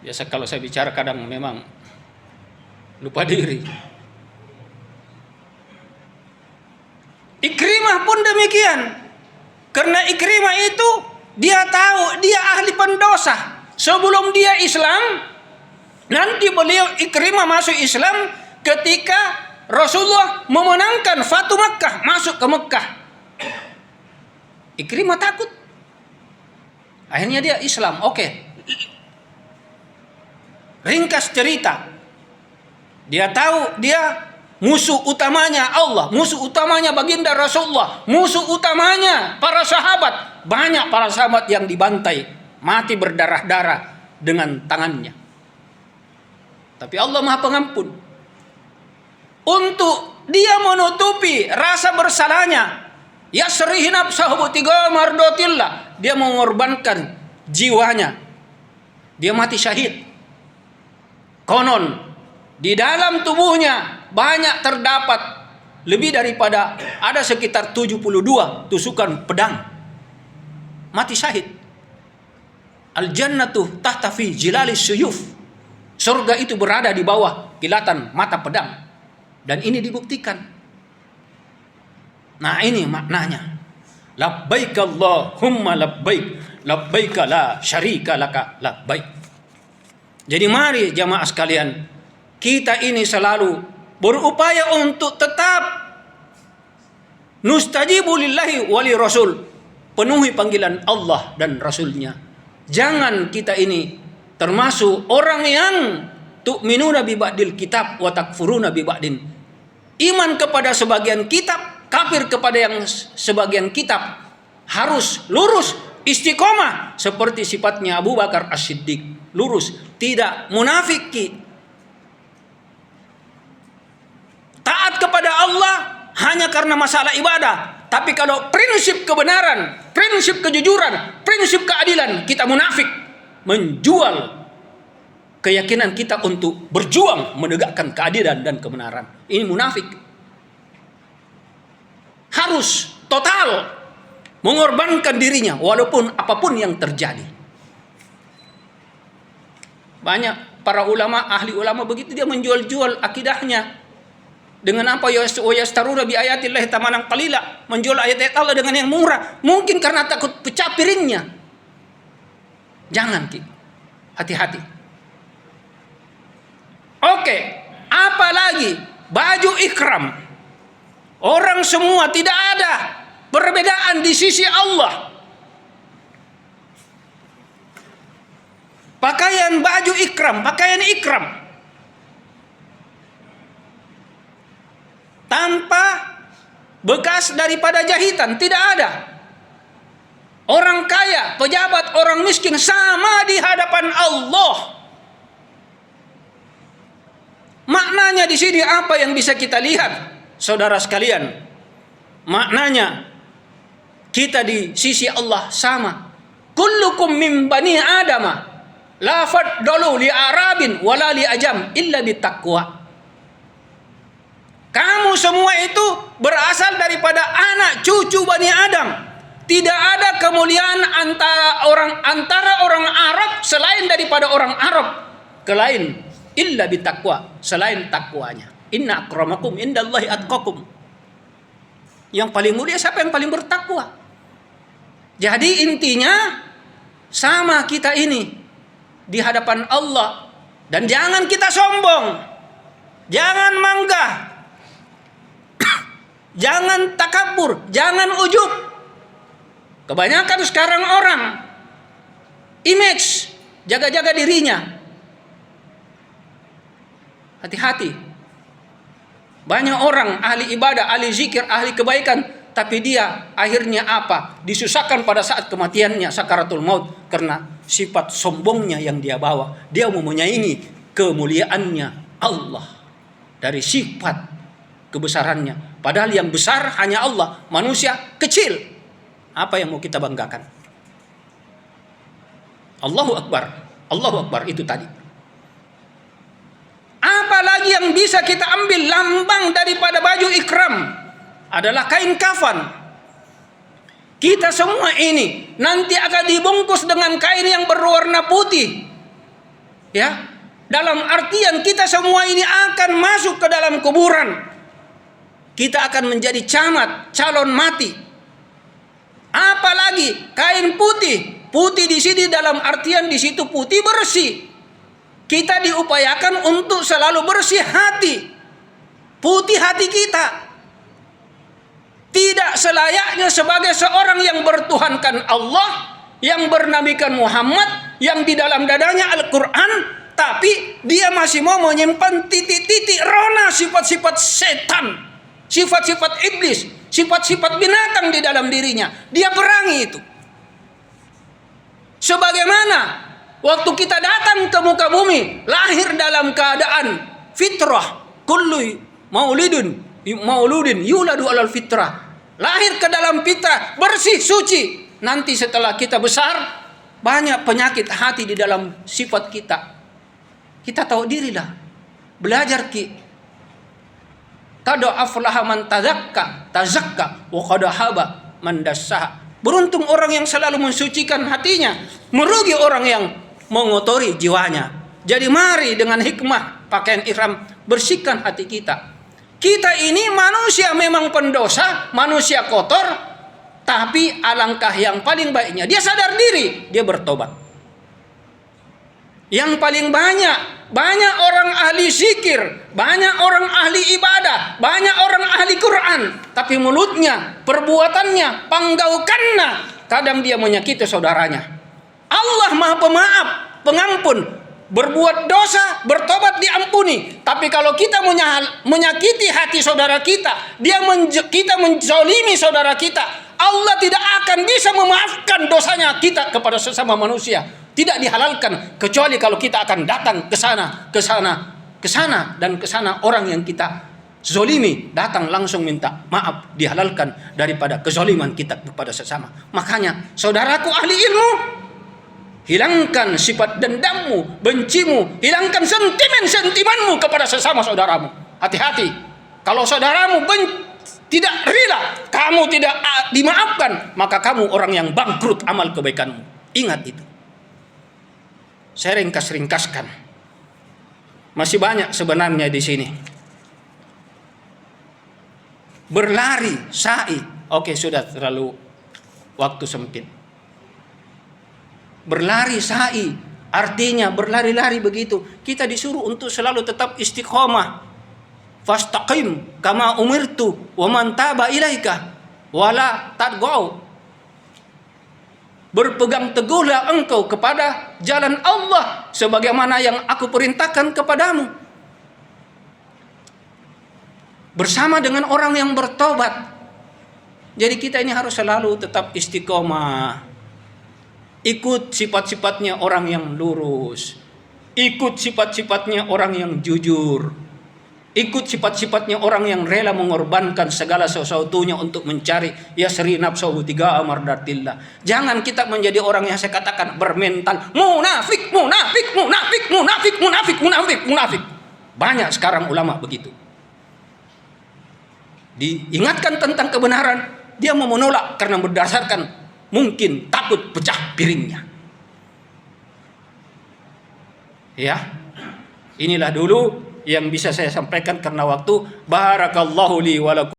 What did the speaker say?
Biasa kalau saya bicara kadang memang lupa diri. Ikrimah pun demikian. Karena Ikrimah itu dia tahu dia ahli pendosa. Sebelum dia Islam, nanti beliau Ikrimah masuk Islam ketika Rasulullah memenangkan Fatu Makkah, masuk ke Makkah. Ikrimah takut. Akhirnya dia Islam. Oke. Ringkas cerita, dia tahu dia musuh utamanya Allah, musuh utamanya baginda Rasulullah, musuh utamanya para sahabat. Banyak para sahabat yang dibantai, mati berdarah-darah dengan tangannya. Tapi Allah Maha Pengampun. Untuk dia menutupi rasa bersalahnya, yasrihi nafsahu tiga mardotillah, dia mengorbankan jiwanya. Dia mati syahid. Konon di dalam tubuhnya banyak terdapat lebih daripada ada sekitar 72 tusukan pedang. Mati syahid. Al jannatu tahta fi jilalis suyuf. Surga itu berada di bawah kilatan mata pedang. Dan ini dibuktikan. Nah, ini maknanya. Labbaik Allahumma labbaik, labbaik la syarika laka labbaik. Jadi mari jamaah sekalian, kita ini selalu berupaya untuk tetap nustajibu lillahi wali rasul, penuhi panggilan Allah dan Rasulnya. Jangan kita ini termasuk orang yang tu'minuna bi ba'dil kitab wa takfuruna bi ba'din. Iman kepada sebagian kitab, kafir kepada yang sebagian kitab. Harus lurus, istiqomah seperti sifatnya Abu Bakar As-Siddiq. Lurus, tidak munafiki. Taat kepada Allah hanya karena masalah ibadah. Tapi kalau prinsip kebenaran, prinsip kejujuran, prinsip keadilan, kita munafik. Menjual keyakinan kita untuk berjuang menegakkan keadilan dan kebenaran. Ini munafik. Harus total mengorbankan dirinya walaupun apapun yang terjadi. Banyak para ulama, ahli ulama begitu dia menjual-jual akidahnya. Dengan apa? Yastaruna bi ayatillahi tamanan qalila, menjual ayat-ayat Allah dengan yang murah. Mungkin karena takut pecah piringnya. Jangan, hati-hati. Oke, apalagi baju ikram. Orang semua tidak ada perbedaan di sisi Allah. Pakaian baju ikram, pakaian ikram. Tanpa bekas daripada jahitan, tidak ada. Orang kaya, pejabat, orang miskin sama di hadapan Allah. Maknanya di sini apa yang bisa kita lihat, saudara sekalian? Maknanya kita di sisi Allah sama. Kullukum min bani Adama. La faddalu li arabin wala li ajam illa bitaqwa. Kamu semua itu berasal daripada anak cucu Bani Adam. Tidak ada kemuliaan antara orang Arab selain daripada orang Arab kelain illa bitaqwa, selain takwanya. Inna akramakum indallahi atqakum. Yang paling mulia siapa yang paling bertakwa? Jadi intinya sama kita ini di hadapan Allah. Dan jangan kita sombong, jangan manggah, jangan takabur, jangan ujub. Kebanyakan sekarang orang image, jaga-jaga dirinya. Hati-hati. Banyak orang ahli ibadah, ahli zikir, ahli kebaikan, tapi dia akhirnya apa? Disusahkan pada saat kematiannya, sakaratul maut, karena sifat sombongnya yang dia bawa. Dia mau menyaingi kemuliaannya Allah dari sifat kebesarannya. Padahal yang besar hanya Allah, manusia kecil. Apa yang mau kita banggakan? Allahu Akbar, Allahu Akbar itu tadi. Apalagi yang bisa kita ambil lambang daripada baju ikram adalah kain kafan. Kita semua ini nanti akan dibungkus dengan kain yang berwarna putih. Ya, dalam artian kita semua ini akan masuk ke dalam kuburan. Kita akan menjadi camat, calon mati. Apalagi kain putih. Putih di sini dalam artian di situ putih bersih. Kita diupayakan untuk selalu bersih hati. Putih hati kita. Tidak selayaknya sebagai seorang yang bertuhankan Allah, yang bernamikan Muhammad, yang di dalam dadanya Al-Quran, tapi dia masih mau menyimpan titik-titik rona sifat-sifat setan, sifat-sifat iblis, sifat-sifat binatang di dalam dirinya. Dia perangi itu. Sebagaimana waktu kita datang ke muka bumi, lahir dalam keadaan fitrah, kullu mauludin yuladu alal fitrah. Lahir ke dalam fitrah, bersih, suci. Nanti setelah kita besar, banyak penyakit hati di dalam sifat kita. Kita tahu dirilah. Belajar ki. Qad aflaha man tazakka wa qad haba man dassaha. Beruntung orang yang selalu mensucikan hatinya, merugi orang yang mengotori jiwanya. Jadi mari dengan hikmah pakaian ihram bersihkan hati kita. Kita ini manusia memang pendosa, manusia kotor, tapi alangkah yang paling baiknya dia sadar diri, dia bertobat. Yang paling banyak orang ahli zikir, banyak orang ahli ibadah, banyak orang ahli Quran, tapi mulutnya, perbuatannya, panggaukannya, kadang dia menyakiti saudaranya. Allah Maha Pemaaf, Pengampun. Berbuat dosa, bertobat diampuni. Tapi kalau kita menyakiti hati saudara kita, kita menzalimi saudara kita, Allah tidak akan bisa memaafkan dosanya kita kepada sesama manusia. Tidak dihalalkan kecuali kalau kita akan datang ke sana dan ke sana orang yang kita zalimi datang langsung minta maaf, dihalalkan daripada kezaliman kita kepada sesama. Makanya saudaraku ahli ilmu, hilangkan sifat dendammu, bencimu, hilangkan sentimenmu kepada sesama saudaramu. Hati-hati, kalau saudaramu tidak rela, kamu tidak dimaafkan, maka kamu orang yang bangkrut amal kebaikanmu. Ingat itu. Saya ringkas-ringkaskan. Masih banyak sebenarnya di sini. Berlari, sa'i. Oke, sudah terlalu waktu sempit. Berlari sa'i, artinya berlari-lari begitu. Kita disuruh untuk selalu tetap istiqomah. Fastaqim kama umirtu wa man taba ilaika wala tadgau. Berpegang teguhlah engkau kepada jalan Allah sebagaimana yang aku perintahkan kepadamu. Bersama dengan orang yang bertobat. Jadi kita ini harus selalu tetap istiqomah. Ikut sifat-sifatnya orang yang lurus. Ikut sifat-sifatnya orang yang jujur. Ikut sifat-sifatnya orang yang rela mengorbankan segala sesuatunya untuk mencari yasri nafsahu tiga amardatillah. Jangan kita menjadi orang yang saya katakan bermental munafik. Banyak sekarang ulama begitu. Diingatkan tentang kebenaran, dia mau menolak karena berdasarkan mungkin takut pecah piringnya. Ya, inilah dulu yang bisa saya sampaikan karena waktu. Barakallahu li wa lakum.